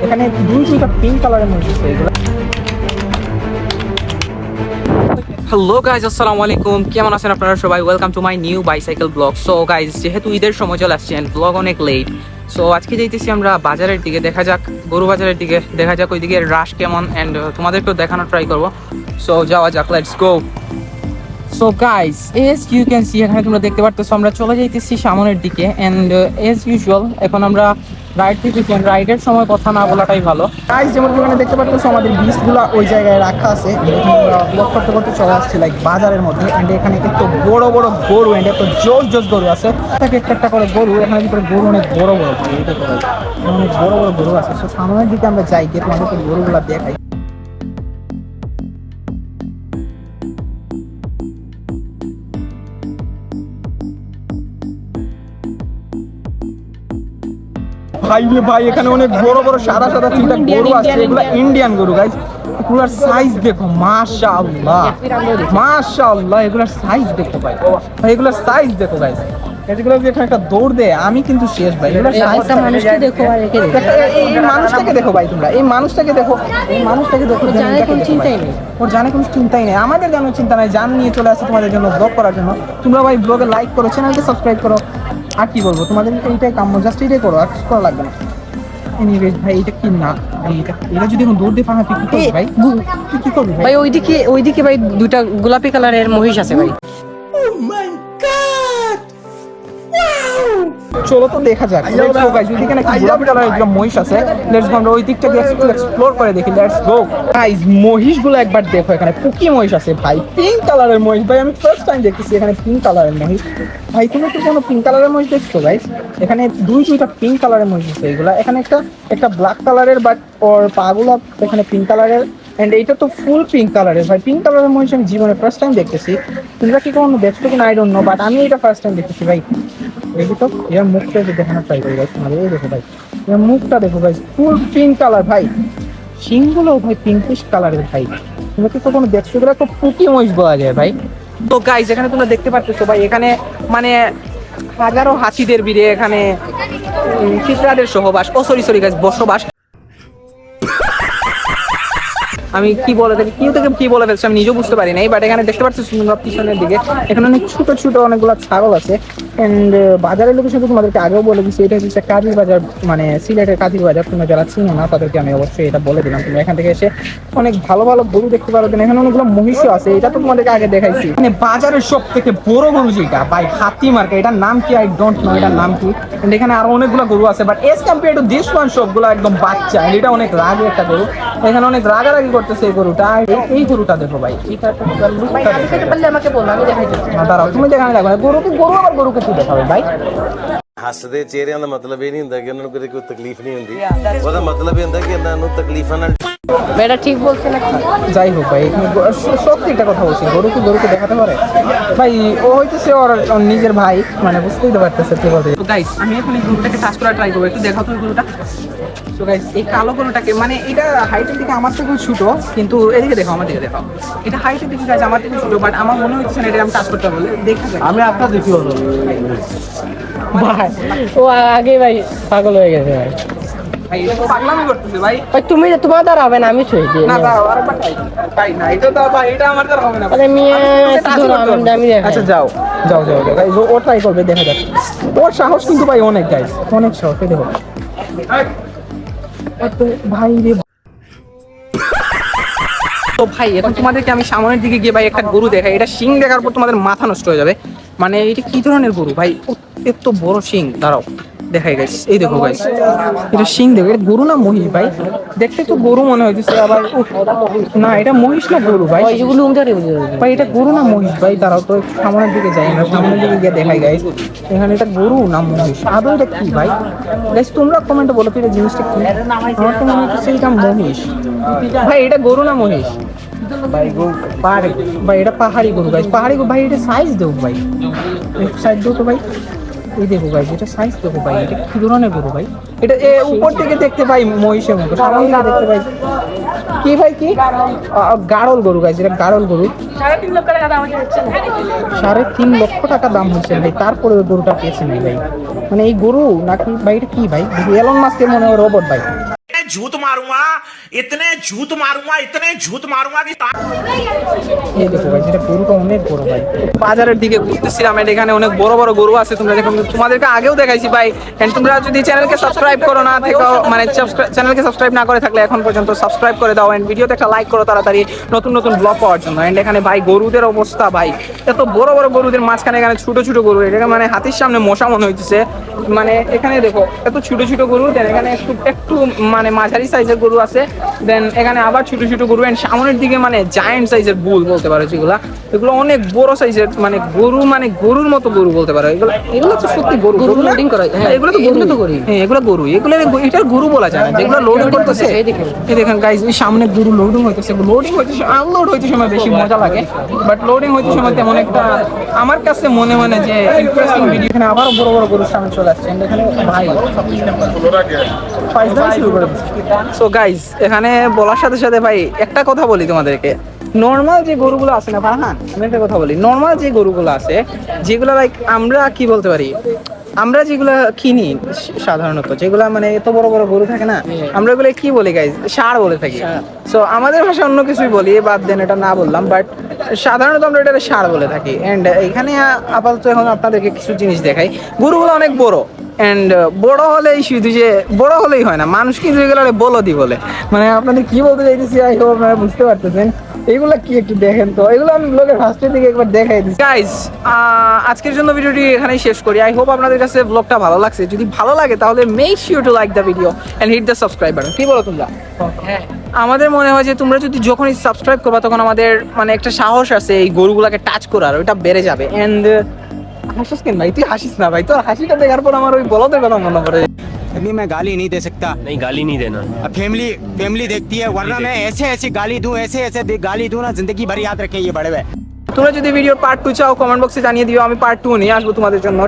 এখানে দুইটা পিঙ্ক কালারের মধ্যে এগুলো। হ্যালো গাইজ, আসসালামু আলাইকুম। কেমন আছেন আপনারা সবাই? Welcome to my new bicycle blog. So guys, যেহেতু ঈদের সময় চলে আসছে এন্ড ব্লগ অনেক লেট, সো আজকে যাইতেছি আমরা বাজারের দিকে। দেখা যাক গরু বাজারের দিকে, দেখা যাক ওইদিকে রাশ কেমন এন্ড তোমাদেরকেও দেখানোর ট্রাই করবো। সো যাওয়া যাক, let's go. So guys, as you can see, এখানে তোমরা দেখতে পারতেছো আমরা চলে যাইতেছি সামনের দিকে এন্ড এজ ইউজুয়াল এখন আমরা রাইড থেকে রাইডের সময় কথা না বলাটাই ভালো। গাইজ, যেমন এখানে দেখতে পারতেছো আমাদের বীজগুলো ওই জায়গায় রাখা আছে। ব্লগ করতে করতে চলে আসছে লাইক বাজারের মধ্যে এন্ড এখানে কিন্তু বড় বড় গরু এন্ড এত জোর জোর গরু আছে, একটা করে গরু। এখানে ভিতরে গরু অনেক বড় বড়, অনেক বড় বড় গরু আছে। সো সামনের দিকে আমরা যাই, গিয়ে তোমাদেরকে গরুগুলা দেখাই। ভাই রে ভাই, এখানে অনেক বড় বড় সাদা সাদা তিনটা গরু আছে। এগুলো ইন্ডিয়ান গরু গাইস। এগুলোর সাইজ দেখো, মাশাআল্লাহ মাশাআল্লাহ। এগুলোর সাইজ দেখো ভাই, এগুলোর সাইজ দেখো গাইস। এগুলো যে এখানে একটা দৌড় দেয়, আমি কিন্তু শেষ ভাই। এগুলোর সাইজটা মানুষকে দেখো ভাই, এই মানুষটাকে দেখো ভাই, তোমরা এই মানুষটাকে দেখো, এই মানুষটাকে দেখো। জানে কোনো চিন্তাই নেই, ওর জানে কোনো চিন্তাই নেই। আমাদের জানো চিন্তা নাই, জান নিয়ে চলে আসছে তোমাদের জন্য ব্লগ করার জন্য। তোমরা ভাই ব্লগে লাইক করো, চ্যানেলকে সাবস্ক্রাইব করো। আর কি বলবো তোমাদের, এইটাই কাম্য, জাস্ট এইটাই করো, আর কিছু করা লাগবে না। এনিওয়েজ ভাই, এটা কি না, এটা যদি এখন দৌড় দিয়ে পাহাড় তুই কি করবি ভাই? কি করবি ভাই? ওইদিকে ভাই দুইটা গোলাপি কালারের মহিষ আছে ভাই। চলো তো দেখা যাক। লেটস গো গাইস, ওইদিকে নাকি গোলাপি কালারের একটা মহিষ আছে। লেটস গো, আমরা ওই দিকটা গিয়ে এক্সপ্লোর করে দেখি। লেটস গো গাইস, মহিষগুলো একবার দেখো। এখানে পুকি মহিষ আছে ভাই, পিঙ্ক কালারের মহিষ ভাই। আমি ফার্স্ট টাইম দেখতেছি এখানে পিঙ্ক কালারের মহিষ ভাই। তুমি তো কোনো পিঙ্ক কালারের মহিষ দেখছো গাইস? এখানে দুইটা পিঙ্ক কালারের মহিষ আছে এগুলা। এখানে একটা ব্ল্যাক কালারের, বাট ওর পাগুলো এখানে পিঙ্ক কালারের এন্ড এইটা তো ফুল পিঙ্ক কালারের ভাই। পিঙ্ক কালারের মহিষ আমি জীবনে ফার্স্ট টাইম দেখতেছি। তোমরা কি কোনো দেখছো কিনা আই ডোন্ট নো, বাট আমি এটা ফার্স্ট টাইম দেখতেছি ভাই। দেখি তো এর মুখটা একটু দেখানোর ট্রাই করি গাইস। তোমাদের এই দেখো ভাই, এর মুখটা দেখো গাইস, ফুল পিঙ্ক কালার ভাই। শিংগুলো ভাই পিঙ্কিশ কালারের ভাই। তোমরা কি কোনো দেখছো? এগুলো তো পুকি মহিষ বলা যায় ভাই। তো গাইস, এখানে তোমরা দেখতে পাচ্ছ ভাই, এখানে মানে হাজারো হাতিদের ভিড়ে এখানে চিত্রাদের সহবাস, ও সরি গাইস, বসবাস। আমি কি বলে থাকি, কি বলে ফেলছি আমি নিজেও বুঝতে পারি নাই। বাট এখানে দেখতে পাচ্ছি তোমরা পিছনের দিকে এখানে অনেক ছোট ছোট অনেকগুলো ছাগল আছে এন্ড বাজারের লোকেশন তো তোমাদেরকে আগেও বলে দিচ্ছি। এটা হচ্ছে কাদির বাজার, মানে সিলেটের কাদির বাজার। তোমরা যারা চিনো না তাদেরকে আমি অবশ্যই এটা বলে দিলাম। তোমরা এখান থেকে এসে অনেক ভালো ভালো গরু দেখতে পারো। এখানে অনেকগুলো মহিষও আছে, এটা তো তোমাদেরকে আগে দেখাইছি। মানে বাজারের সব থেকে বড় গরু যেটা ভাই, হাতি মার্কা। এটার নাম কি আই ডোন্ট নো, এটার নাম কি। এখানে আরো অনেকগুলো গরু আছে, but age compare to this one সবগুলো একদম বাচ্চা। এটা অনেক রাগি একটা গরু, এখানে অনেক রাগারাগি করতেছে এই গরুটা। এই গরুটা দেখো ভাই, আমাকে বলো, আমি দেখাই দিচ্ছি। দাঁড়াও, তুমি দেখানো লাগবে না। গরু আবার গরুকে কি দেখাবে ভাই? ਹੱਸਦੇ ਚਿਹਰਿਆਂ ਦਾ ਮਤਲਬ ਇਹ ਨਹੀਂ ਹੁੰਦਾ ਕਿ ਉਹਨਾਂ ਨੂੰ ਕਦੇ ਕੋਈ ਤਕਲੀਫ ਨਹੀਂ ਹੁੰਦੀ। ਉਹਦਾ ਮਤਲਬ ਇਹ ਹੁੰਦਾ ਕਿ ਇਹਨਾਂ ਨੂੰ ਤਕਲੀਫਾਂ ਨਾਲ এটা ঠিক বলছে না? যাই হোক ভাই, সত্যি একটা কথা বলছি, গরুকে দেখাতে পারে ভাই। ও হইতেছে ওর নিজের ভাই, মানে বুঝতেই তো পারতেছে কি বলতে। তো গাইস, আমি এখন এই গরুটাকে টাচ করার ট্রাই করবো। একটু দেখাও তুমি গরুটা। তো গাইস, এই কালো গরুটাকে, মানে এটা হাইটের দিকে আমার থেকেও ছোট, কিন্তু এদিকে দেখো, আমার দিকে দেখো। এটা হাইটের দিকে গাইস আমার থেকে ছোট, বাট আমার মনে হচ্ছে না এটা আমি টাচ করতে বলে। দেখা যাক, আমি আপনার দেখি হলো ভাই ও আগে ভাই পাগল হয়ে গেছে ভাই। ভাই এটা তো পাগলামি করতেছে ভাই। ভাই তোমার দ্বারা হবে না, আমি ছুঁই দিই না দাঁড়াও, আরেকবার ভাই না, এটা তো ভাই, এটা আমার দ্বারা হবে না। আরে মিয়া, আমি দেখাই। আচ্ছা যাও গাইস, ও ট্রাই করবে, দেখা যাক। ওর সাহস কিন্তু ভাই অনেক গাইস, অনেক সাহস। দেখো ভাই রে। তো ভাই, এখন তোমাদেরকে আমি সামনের দিকে গিয়ে ভাই একটা গরু দেখাই। এটা শিং দেখার পর তোমাদের মাথা নষ্ট হয়ে যাবে। মানে এটা কি ধরনের গরু ভাই, এত বড় শিং। দাঁড়াও দেখাই গাইস, এই দেখো গাইস, এটা শিং দেখো। এটা গরু না মহিষ ভাই? দেখতে তো গরু মনে হইতেছে, আবার না এটা মহিষ না গরু ভাই? ভাই এটা গরু না মহিষ ভাই? দাঁড়াও তো সামনের দিকে যাই, আমরা সামনের দিকে গিয়ে দেখাই গাইস। এখানে এটা গরু না মহিষ, আদৌ এটা কি ভাই? গাইস তোমরা কমেন্টে বলো তো এটা জিনিসটা কি। আমার তো মনে হচ্ছে এটা মহিষ ভাই। এটা গরু না মহিষ ভাই? এটা পাহাড়ি গরু গাইস, পাহাড়ি গরু ভাই। এটা সাইজ দেও ভাই, সাইজ দেও তো ভাই। এই দেখো ভাই, এটা সাইজ দেখো ভাই, এটা কি ধরনের গরু ভাই? এটা উপর থেকে দেখতে পাই মহিষের মতো, সামনে থেকে দেখতে পাই কি ভাই, কি গাড়ল গরু গাইছে, এটা গাড়ল গরু। 3.5 লক্ষ টাকা দাম হচ্ছে ভাই, তারপরে ওই গরুটা পেয়েছে নাই ভাই। মানে এই গরু নাকি ভাই, এটা কি ভাই? এলন মাস্কের মনে হয় রোবট ভাই। झूठ मारूंगा, इतने झूठ मारूंगा, इतने झूठ मारूंगा कि এই দেখো ভাই, যেটা গরুটা অনেক বড় ভাই। বাজারের দিকে ঘুরতেছিলাম, এখানে অনেক বড় বড় গরু আছে, তোমরা দেখো, তোমাদেরকে আগেও দেখাইছি ভাই। এন্ড তোমরা যদি চ্যানেলকে সাবস্ক্রাইব করো না থেকো, মানে চ্যানেলকে সাবস্ক্রাইব না করে থাকলে এখন পর্যন্ত সাবস্ক্রাইব করে দাও, এন্ড ভিডিওতে একটা লাইক করো তাড়াতাড়ি নতুন নতুন ব্লগ পাওয়ার জন্য। এন্ড এখানে ভাই গরুদের অবস্থা ভাই, এত বড় বড় গরুদের মাঝখানে এখানে ছোট ছোট গরু, এটা মানে হাতির সামনে মশা মনে হইতেছে। মানে এখানে দেখো এত ছোট ছোট গরু, দেন এখানে একটু একটু মানে মাঝারি সাইজের গরু আছে, দেন এখানে আবার ছোট ছোট গরু, এন্ড সামনের দিকে মানে জায়ান্ট সাইজের বুল বলতে পারো যেগুলা, এগুলো অনেক বড় সাইজের, মানে গরু, মানে গরুর মতো গরু বলতে পারো। এগুলো এগুলো তো সত্যি গরু, গরু লোডিং করা, হ্যাঁ এগুলো তো গরু, হ্যাঁ এগুলো গরু, এগুলো এটার গরু বলা যায় না, যেগুলো লোডিং করতেছে। এই দেখেন গাইস, এই সামনে গরু লোডিং হইতেছে, লোডিং হইতে আনলোড হইতে সময় বেশি মজা লাগে, বাট লোডিং হইতে সময় তেমন একটা আমার কাছে মনে হয় না যে ইন্টারেস্টিং ভিডিও। এখানে আবার বড় বড় গরুর সামনে চলে আসছে, এখানে ভাই শুরু করে। সো গাইস, এখানে বলার সাথে সাথে ভাই একটা কথা বলি তোমাদেরকে, নর্মাল যে গরুগুলো আছে না ভাই, হ্যাঁ আমি একটা কথা বলি, নর্মাল যে গরুগুলো আছে যেগুলো লাইক আমরা কি বলতে পারি, আমরা যেগুলো কিনি সাধারণত, যেগুলো মানে এত বড় বড় গরু থাকে না, আমরা এগুলো কি বলি গাইস? ষাঁড় বলে থাকি। সো আমাদের ভাষায় অন্য কিছুই বলি, বাদ দেন এটা না বললাম, বাট সাধারণত আমরা এটা ষাঁড় বলে থাকি। এন্ড এখানে আপাতত এখন আপনাদেরকে কিছু জিনিস দেখাই। গরুগুলো অনেক বড়, এন্ড বড় হলেই শুধু যে বড় হলেই হয় না, মানুষ কিন্তু এগুলো বলদি বলে। মানে আপনাদের কি বলতে চাইতেছি, আই হোপ আপনারা বুঝতে পারতেছেন। এগুলা কি একটু দেখেন তো, এগুলো আমি ব্লগের ফার্স্টের দিকে একবার দেখাই দিচ্ছি। গাইস, আজকের জন্য ভিডিওটি এখানেই শেষ করি। আই হোপ আপনাদের কাছে ব্লগটা ভালো লাগছে। যদি ভালো লাগে তাহলে make sure to like the video and hit the subscribe button. কি বলো তোমরা? হ্যাঁ, আমাদের মনে হয় যে তোমরা যদি যখনই সাবস্ক্রাইব করবা তখন আমাদের মানে একটা সাহস আছে এই গরুগুলাকে টাচ করার, ওটা বেড়ে যাবে। এন্ড হাসিস কেন ভাই? তুই হাসিস না ভাই, তোর হাসিটা দেখার পর আমার ওই বলদের কথা মনে পড়ে। अभी मैं गाली नहीं दे सकता। नहीं, गाली नहीं देना। अब फैमिली देखती है, वरना मैं ऐसे गाली दूं, ऐसे गाली दूं ना, जिंदगी भर याद रखें ये बड़े हुए। তোমরা যদি ভিডিওর পার্ট 2 চাও কমেন্ট বক্সে জানিয়ে দিও, আমি পার্ট 2 নিয়ে আসবো তোমাদের জন্য।